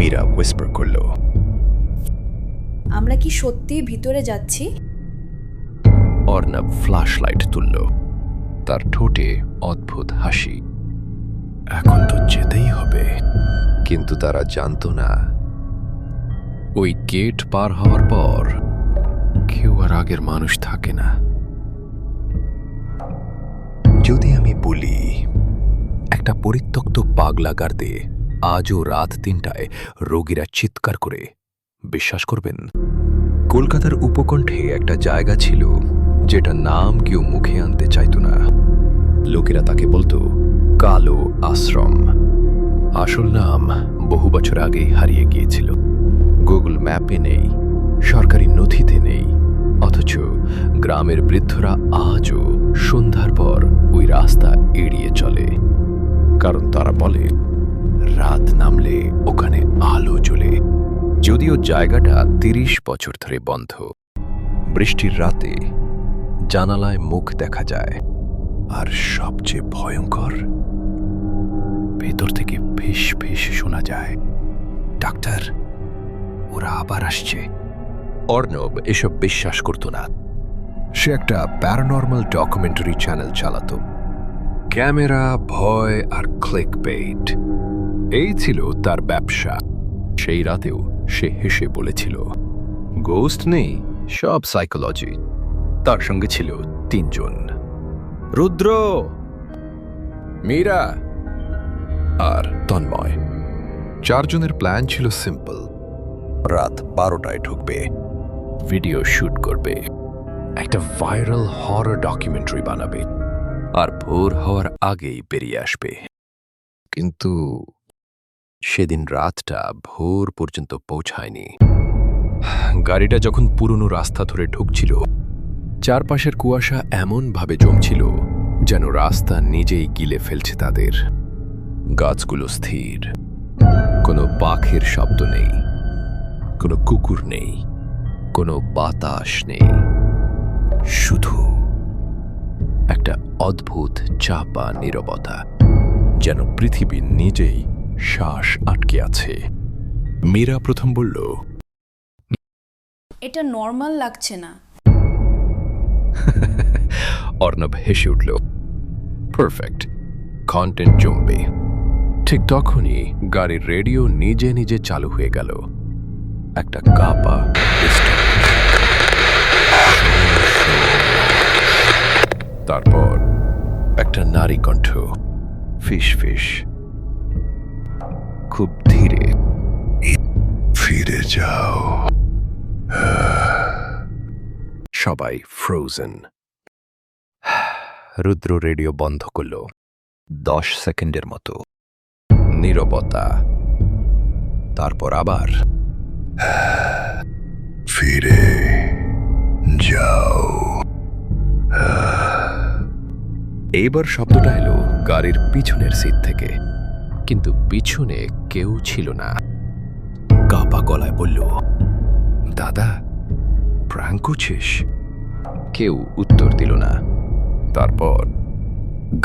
Meera Whisper করল, আমরা কি সত্যি ভিতরে যাচ্ছি? অর্ণব ফ্ল্যাশ লাইট তুলল, তার ঠোঁটে অদ্ভুত হাসি। এখন তো যেতেই হবে। কিন্তু তারা জানতো না, ওই গেট পার হওয়ার পর কেউ আর আগের মানুষ থাকে না। যদি আমি বলি, একটা পরিত্যক্ত পাগলাগারদে আজও রাত ৩টায় রোগীরা চিৎকার করে, বিশ্বাস করবেন? কলকাতার উপকণ্ঠে একটা জায়গা ছিল যেটা নাম কেউ মুখে আনতে চাইত না। লোকেরা তাকে বলতো কালো আশ্রম। আসল নাম বহু বছর আগেই হারিয়ে গিয়েছিল, গুগল ম্যাপে নেই, সরকারি নথিতে নেই। অথচ গ্রামের বৃদ্ধরা আজও সন্ধ্যার পর ওই রাস্তা এড়িয়ে চলে, কারণ তারা বলে রাত নামলে ওখানে আলো জ্বলে। যদিও জায়গাটা ৩০ বছর ধরে বন্ধ, বৃষ্টির রাতে জানালায় মুখ দেখা যায়, আর সবচেয়ে ভয়ঙ্কর, ভেতর থেকে ফিস ফিস শোনা যায়, ডাক্তার, ওরা আবার আসছে। অর্ণব এসব বিশ্বাস করত না। সে একটা প্যারানর্মাল ডকুমেন্টারি চ্যানেল চালাতো। ক্যামেরা, ভয় আর ক্লিক বেইট, এই ছিল তার ব্যবসা। সেই রাতেও সে হেসে বলেছিল, গোস্ট নেই, সব সাইকোলজি। তার সঙ্গে ছিল ৩ জন, রুদ্র, মীরা আর তন্ময়। ৪ জনের প্ল্যান ছিল সিম্পল, রাত ১২টায় ঢুকবে, ভিডিও শুট করবে, একটা ভাইরাল হরর ডকুমেন্টারি বানাবে, আর ভোর হওয়ার আগেই বেরিয়ে আসবে। কিন্তু সেদিন রাতটা ভোর পর্যন্ত পৌঁছায়নি। গাড়িটা যখন পুরনো রাস্তা ধরে ঢুকছিল, চারপাশের কুয়াশা এমনভাবে জমছিল যেন রাস্তা নিজেই গিলে ফেলছে তাদের। গাছগুলো স্থির, কোনো পাখির শব্দ নেই, কোনো কুকুর নেই, কোনো বাতাস নেই, শুধু একটা অদ্ভুত চাপা নীরবতা, যেন পৃথিবী নিজেই শ্বাস আটকে আছে। মীরা প্রথম বলল, এটা নর্মাল লাগছে না। অর্ণব হেসে উঠল, পারফেক্ট, কন্টেন্ট জমবে। ঠিক তখনই গাড়ির রেডিও নিজে নিজে চালু হয়ে গেল। একটা কাপা disturb। তারপর একটা নারী কণ্ঠ, ফিস ফিস, খুব ধীরে, ফিরে যাও। সবাই ফ্রোজেন। রুদ্র রেডিও বন্ধ করল। ১০ সেকেন্ডের মতো নীরবতা, তারপর আবার ফিরে যাও। এইবার শব্দটা এলো গাড়ির পিছনের সিট থেকে, কিন্তু পিছনে কেউ ছিল না। কাপা গলায় বলল, দাদা, প্র্যাঙ্ক করছিস? কেউ উত্তর দিল না। তারপর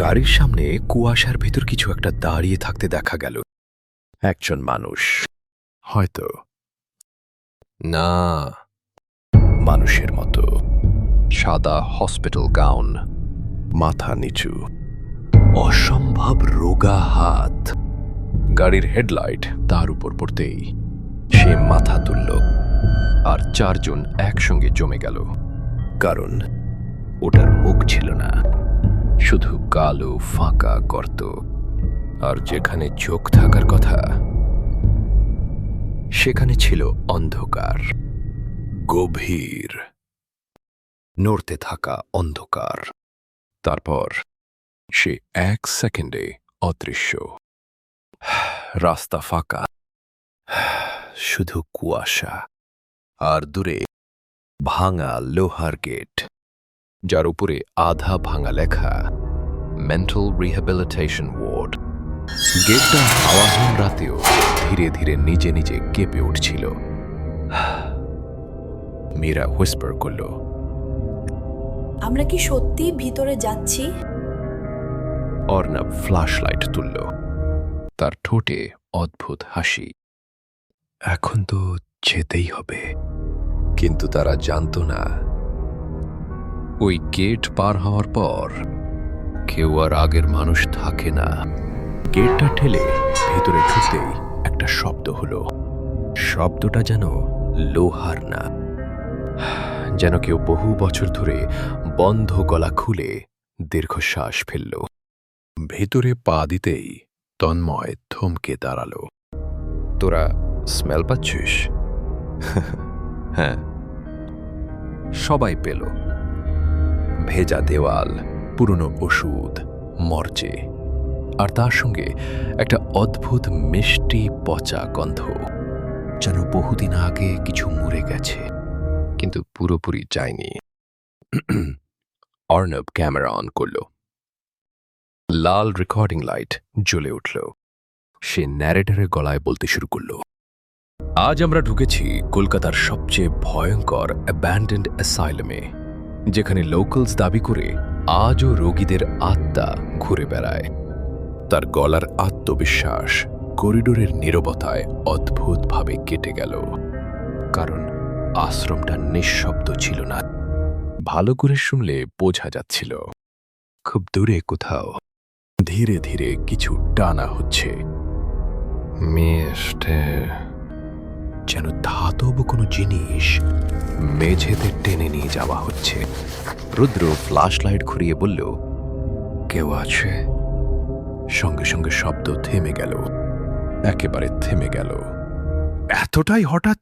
গাড়ির সামনে কুয়াশার ভেতর কিছু একটা দাঁড়িয়ে থাকতে দেখা গেল। একজন মানুষ, হয়তো না, মানুষের মতো, সাদা হসপিটাল গাউন, মাথা নিচু, অসম্ভব রোগা হাত। গাড়ির হেডলাইট তার উপর পড়তেই সে মাথা তুলল, আর ৪ জন একসঙ্গে জমে গেল। কারণ ওটার মুখ ছিল না, শুধু কালো ফাঁকা গর্ত, আর যেখানে চোখ থাকার কথা সেখানে ছিল অন্ধকার, গভীর, নড়তে থাকা অন্ধকার। তারপর সে ১ সেকেন্ডে অদৃশ্য। রাস্তা ফাঁকা, শুধু কুয়াশা, আর দূরে ভাঙা লোহার গেট, যার উপরে আধা ভাঙা লেখা মেন্টাল রিহ্যাবিলিটেশন ওয়ার্ড। গেটটা হাওয়াহীন রাতেও ধীরে ধীরে নিজে নিজে কেঁপে উঠছিল। মীরা হুইসপার করল, আমরা কি সত্যি ভিতরে যাচ্ছি? অর্ণব ফ্ল্যাশ লাইট তুলল, তার ঠোঁটে অদ্ভুত হাসি। এখন তো যেতেই হবে। কিন্তু তারা জানতো না, ওই গেট পার হওয়ার পর কেউ আর আগের মানুষ থাকে না। গেটটা ঠেলে ভেতরে ঢুকতেই একটা শব্দ হলো। শব্দটা যেন লোহার না, যেন কেউ বহু বছর ধরে বন্ধ গলা খুলে দীর্ঘশ্বাস ফেলল। ভেতরে পা দিতেই তন্ময় থমকে দাঁড়ালো। তোরা স্মেল পাচ্ছিস? হ্যাঁ, সবাই পেল। ভেজা দেওয়াল, পুরনো ওষুধ, মরচে, আর তার সঙ্গে একটা অদ্ভুত মিষ্টি পচা গন্ধ, যেন বহুদিন আগে কিছু মরে গেছে কিন্তু পুরোপুরি যায়নি। অর্ণব ক্যামেরা অন করল। লাল রেকর্ডিং লাইট জ্বলে উঠল। সে ন্যারেটরের গলায় বলতে শুরু করল, আজ আমরা ঢুকেছি কলকাতার সবচেয়ে ভয়ঙ্কর অ্যাব্যান্ডেন্ড অ্যাসাইলামে, যেখানে লোকালস দাবি করে আজও রোগীদের আত্মা ঘুরে বেড়ায়। তার গলার আত্মবিশ্বাস করিডোরের নীরবতায় অদ্ভুতভাবে কেটে গেল, কারণ আশ্রমটা নিঃশব্দ ছিল না। ভালো করে শুনলে বোঝা যাচ্ছিল খুব দূরে কোথাও ধীরে ধীরে কিছু টানা হচ্ছে, মিষ্টি, যেন ধাতব কোনো জিনিস মেঝেতে টেনে নিয়ে যাওয়া হচ্ছে। রুদ্র ফ্ল্যাশ লাইট ঘুরিয়ে বলল, কেউ আছে? সঙ্গে সঙ্গে শব্দ থেমে গেল, একেবারে থেমে গেল। এতটাই হঠাৎ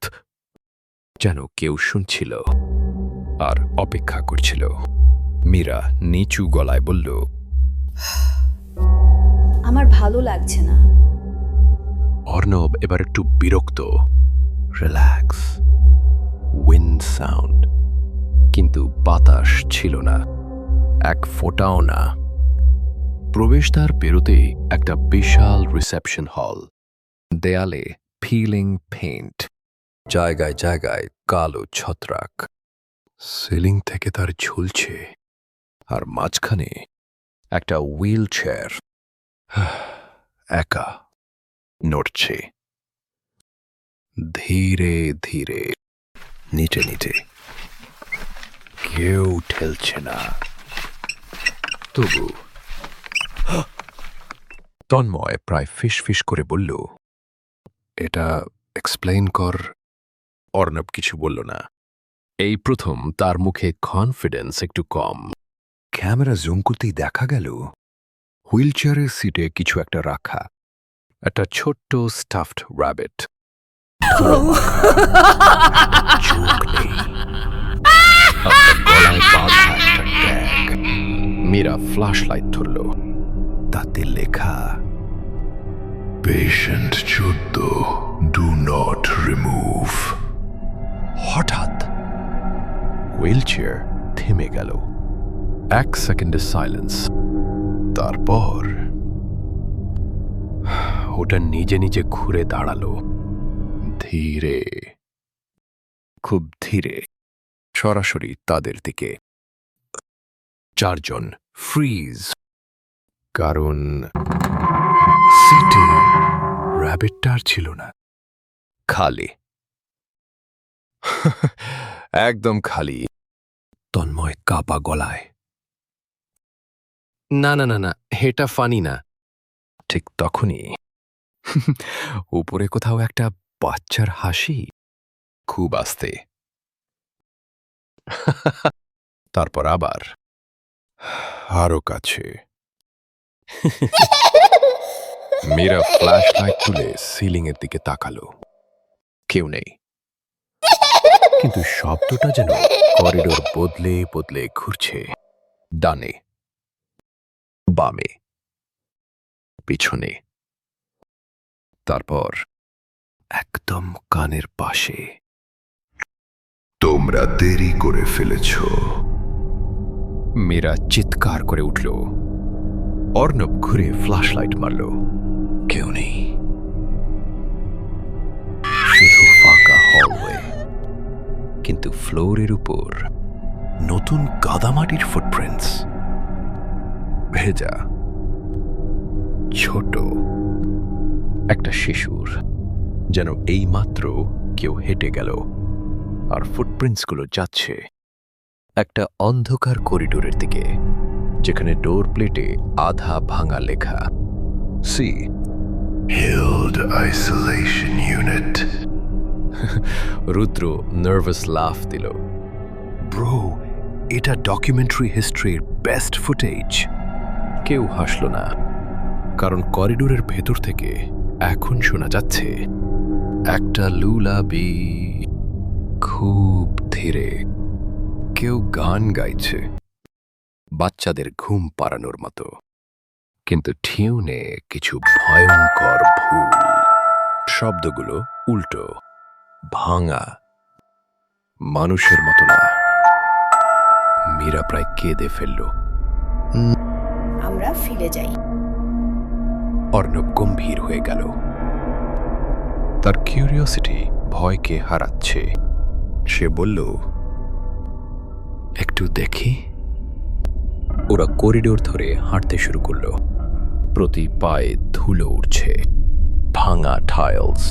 যেন কেউ শুনছিল আর অপেক্ষা করছিল। মীরা নিচু গলায় বলল, আমার ভালো লাগছে না। অর্ণব এবার একটু বিরক্ত। রিল্যাক্স, উইন্ড সাউন্ড, কিন্তু বাতাস ছিল না, এক ফোঁটাও না। প্রবেশদ্বার পেরোতেই একটা বিশাল রিসেপশন হল, দেয়ালে ফিলিং পেইন্ট, জায়গায় জায়গায় কালো ছত্রাক, সিলিং থেকে তার ঝুলছে, আর মাঝখানে একটা হুইল চেয়ার একা নড়ছে। ধীরে ধীরে নিচে নিচে, কেউ ঠেলছে না, তবু তন্ময় প্রায় ফিস ফিস করে বলল, এটা এক্সপ্লেইন কর। অর্ণব কিছু বলল না। এই প্রথম তার মুখে কনফিডেন্স একটু কম। ক্যামেরা জুম করতেই দেখা গেল হুইল চেয়ারের সিটে কিছু একটা রাখা, একটা ছোট্ট স্টাফড র্যাবিট। চোখ নেই, গলায় বাঁধা একটা ট্যাগ। মীরা ফ্ল্যাশ লাইট ধরল, তাতে লেখা, পেশেন্ট 14, ডু নট রিমুভ। হঠাৎ হুইল চেয়ার থেমে গেল। 1 সেকেন্ডের সাইলেন্স। তারপর ওটা নিজে নিজে ঘুরে দাঁড়ালো, ধীরে, খুব ধীরে, সরাসরি তাদের দিকে। 4 জন ফ্রিজ, কারণ সিটে র্যাবিটটা আর ছিল না, খালি, একদম খালি। তন্ময় কাপা গলায়, না না না না, এটা ফানি না। ঠিক তখনই উপরে কোথাও একটা বাচ্চার হাসি, খুব আস্তে। তারপর আবার আরো কাছে। মীরা ফ্ল্যাশ লাইট তুলে সিলিং এর দিকে তাকালো, কেউ নেই, কিন্তু শব্দটা যেন করিডোর বদলে বদলে ঘুরছে, ডানে, বামে, পিছনে, তারপর একদম কানের পাশে। তোমরা দেরি করে ফেলেছ, মীরা চিৎকার করে উঠল। অর্ণব ঘুরে ফ্ল্যাশ লাইট মারল, কেউ নেই, শুধু ফাঁকা হলওয়ে, কিন্তু ফ্লোরের উপর নতুন কাদামাটির ফুটপ্রিন্টস, ভেজা, ছোট, একটা শিশুর। যেন এইমাত্র কেউ হেঁটে গেল। আর ফুটপ্রিন্টসগুলো যাচ্ছে একটা অন্ধকার করিডোরের দিকে, যেখানে ডোর প্লেটে আধা ভাঙা লেখা সি Hilled Isolation Unit. রুদ্র নার্ভাস লাফ দিল। ব্রো, এটা ডকুমেন্টারি হিস্ট্রির বেস্ট ফুটেজ। কেউ হাসল না, কারণ করিডোরের ভেতর থেকে এখন শোনা যাচ্ছে একটা লুলাবি, খুব ধীরে। কেউ গান গাইছে, বাচ্চাদের ঘুম পাড়ানোর মতো, কিন্তু টিউনে কিছু ভয়ঙ্কর ভুল। শব্দগুলো উল্টো, ভাঙা, মানুষের মতো না। মীরা প্রায় কেঁদে ফেলল। আমরা ফিরে যাই। অর্ণব গম্ভীর হয়ে গেল। তার কিউরিওসিটি ভয়কে হারাচ্ছে। সে বলল, একটু দেখি। ওরা করিডোর ধরে হাঁটতে শুরু করল। প্রতি পায়ে ধুলো উঠছে, ভাঙা টাইলস,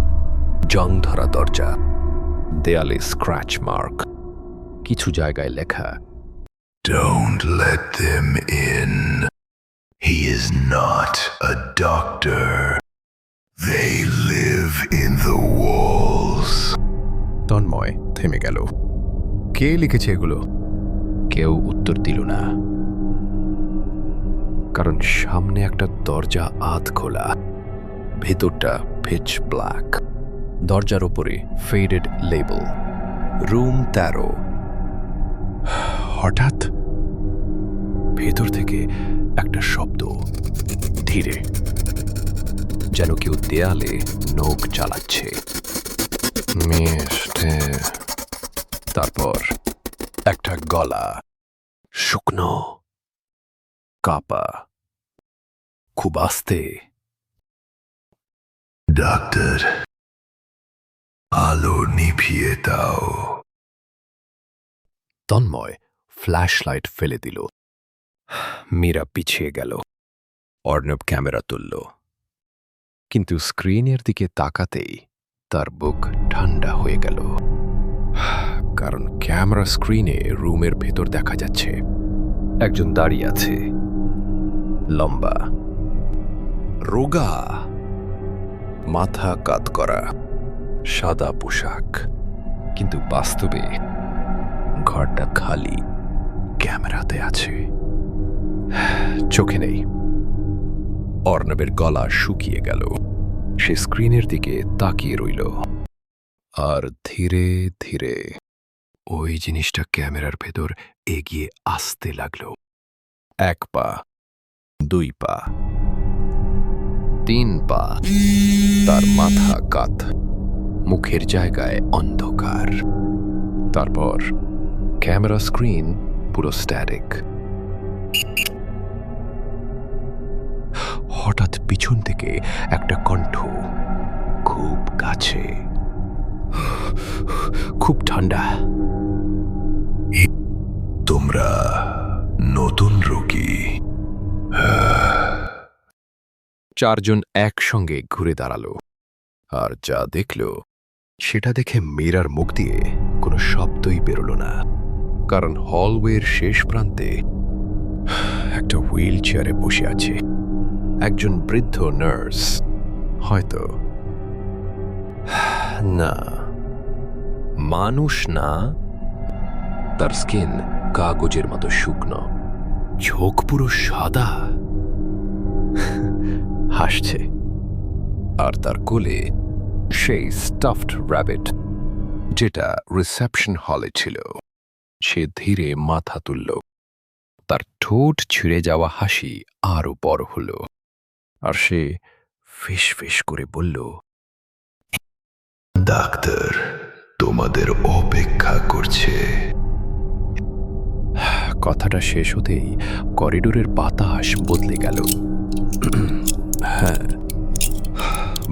জং ধরা দরজা, দেয়ালে স্ক্র্যাচ মার্ক, কিছু জায়গায় লেখা Don't let them in. He is not a doctor. They live in the walls. Tanmoy থেমে গেল। কে লিখেছে এগুলো? কেউ উত্তর দিল না, কারণ সামনে একটা দরজা আধ খোলা, ভেতরটা পিচ ব্ল্যাক। দরজার ওপরে ফেডেড লেবেল, রুম 13। হঠাৎ ভেতর থেকে একটা শব্দ, ধীরে, যেন কেউ দেয়ালে নখ চালাচ্ছে। মিষ্টি। তারপর একটা গলা, শুকনো, কাপা, খুব আস্তে। ডাক্তার, আলো নিভিয়ে দাও। তন্ময় ফ্ল্যাশ লাইট ফেলে দিল। মীরা পিছিয়ে গেল। অর্ণব ক্যামেরা তুলল, কিন্তু স্ক্রিনের দিকে তাকাতেই তার বুক ঠান্ডা হয়ে গেল। কারণ ক্যামেরা স্ক্রিনে রুমের ভেতর দেখা যাচ্ছে একজন দাঁড়িয়ে আছে, লম্বা, রোগা, মাথা কাত করা, সাদা পোশাক, কিন্তু বাস্তবে ঘরটা খালি, ক্যামেরাতে আছে, চোখে নেই। অর্ণবের গলা শুকিয়ে গেল। সে স্ক্রিনের দিকে তাকিয়ে রইল, আর ধীরে ধীরে ওই জিনিসটা ক্যামেরার ভেতর এগিয়ে আসতে লাগল। 1 পা, 2 পা, 3 পা। তার মাথা কাত, মুখের জায়গায় অন্ধকার। তারপর ক্যামেরা স্ক্রিন পুরো স্ট্যাটিক। হঠাৎ পিছন থেকে একটা কণ্ঠ, খুব কাছে, খুব ঠান্ডা। তোমরা নতুন রোগী। 4 জন একসঙ্গে ঘুরে দাঁড়ালো, আর যা দেখল সেটা দেখে মীরার মুখ দিয়ে কোনো শব্দই বেরোল না। কারণ হলওয়ের শেষ প্রান্তে একটা হুইল চেয়ারে বসে আছে একজন বৃদ্ধ নার্স। হয়তো না, মানুষ না। তার স্কিন কাগজের মতো শুকনো, চোখ পুরো সাদা, হাসছে। আর তার কোলে সেই স্টাফড র্যাবিট যেটা রিসেপশন হলে ছিল। সে ধীরে মাথা তুলল। তার ঠোঁট ছিঁড়ে যাওয়া হাসি আরো বড় হল, আর সে ফিস ফিস করে বলল, ডাক্তার তোমাদের অপেক্ষা করছে। কথাটা শেষ হতেই করিডোরের বাতাস বদলে গেল। হ্যাঁ,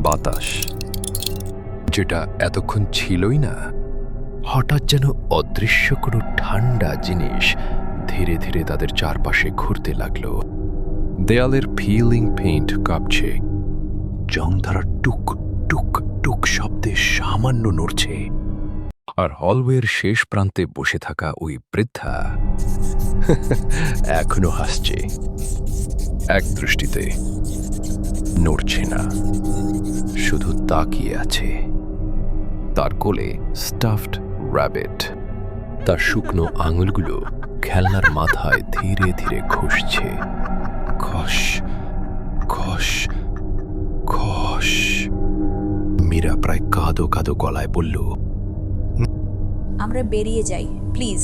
বাতাস যেটা এতক্ষণ ছিলই না, হঠাৎ যেন অদৃশ্য কোনো ঠান্ডা জিনিস ধীরে ধীরে তাদের চারপাশে ঘুরতে লাগলো। দেয়ালের ফিলিং পেইন্ট কাঁপছে, জং ধরা টুক টুক টুক শব্দে সামান্য নড়ছে। আর হলওয়ের শেষ প্রান্তে বসে থাকা ওই বৃদ্ধা এখনো হাসছে, এক দৃষ্টিতে নড়ছে না, শুধু তাকিয়ে আছে। তার কোলে স্টাফড র্যাবিট, তার শুকনো আঙুলগুলো খেলনার মাথায় ধীরে ধীরে ঘষছে। খস খস খস। মীরা প্রায় কাঁদো কাঁদো গলায় বলল, আমরা বেরিয়ে যাই প্লিজ।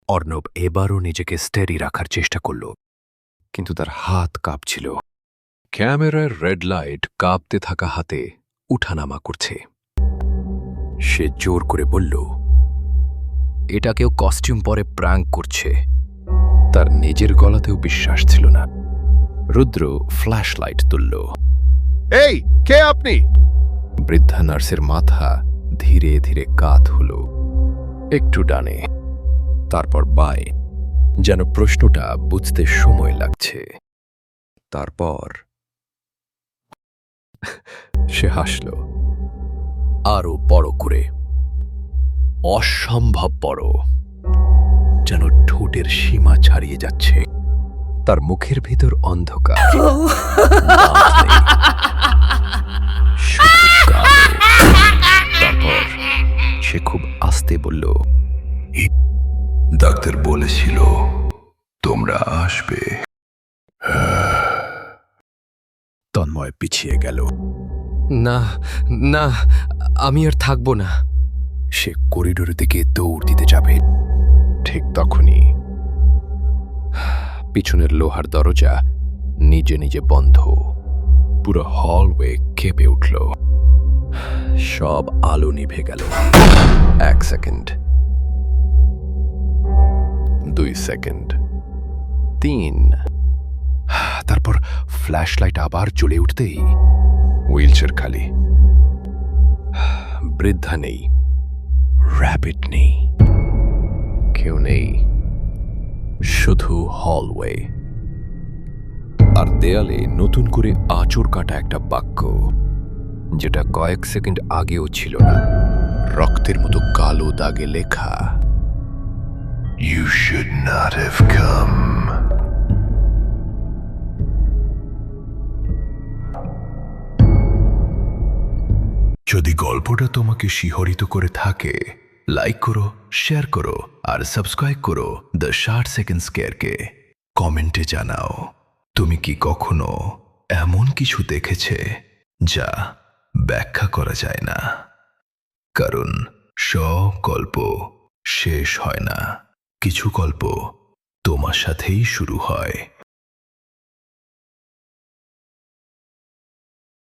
অর্ণব এবারও নিজেকে স্টেডি রাখার চেষ্টা করল, কিন্তু তার হাত কাঁপছিল। ক্যামেরার রেড লাইট কাঁপতে থাকা হাতে উঠানামা করছে। সে জোর করে বলল, এটা কেউ কস্টিউম পরে প্র্যাঙ্ক করছে। তার নিজের গলাতেও বিশ্বাস ছিল না। রুদ্র ফ্ল্যাশ লাইট তুলল। এই কে আপনি? বৃদ্ধা নার্সের মাথা ধীরে ধীরে কাত হল, একটু ডানে, তারপর বাঁয়ে, যেন প্রশ্নটা বুঝতে সময় লাগছে। তারপর সে হাসল, আরো বড় করে, অসম্ভব বড়, যেন ঠোঁটের সীমা ছাড়িয়ে যাচ্ছে। তার মুখের ভিতর অন্ধকার, দাঁত নেই, শুধু কালো। তারপর সে খুব আস্তে বলল, ডাক্তার বলেছিল তোমরা আসবে। তন্ময় পিছিয়ে গেল। না না, আমি আর থাকবো না। সে করিডোরের দিকে দৌড় দিতে যাবে, ঠিক তখনই পিছনের লোহার দরজা নিজে নিজে বন্ধ। পুরো হলওয়ে কেঁপে উঠল। সব আলো নিভে গেল। 1 সেকেন্ড, 2 সেকেন্ড, 3। তারপর ফ্ল্যাশ লাইট আবার জ্বলে উঠতেই হুইলচেয়ার খালি। বৃদ্ধা নেই, র্যাবিট নেই, কেউ নেই, শুধু হলওয়ে। আর দেয়ালে নতুন করে আঁচড় কাটা একটা বাক্য, যেটা কয়েক সেকেন্ড আগেও ছিল না। রক্তের মতো কালো দাগে লেখা, You should not have come. যদি গল্পটা তোমাকে শিহরিত করে থাকে, লাইক করো, শেয়ার করো আর সাবস্ক্রাইব করো দ্য 60 সেকেন্ড স্কেয়ারকে। কমেন্টে জানাও তুমি কি কখনো এমন কিছু দেখেছে যা ব্যাখ্যা করা যায় না। কারণ সব গল্প শেষ হয় না, কিছু গল্প তোমার সাথেই শুরু হয়।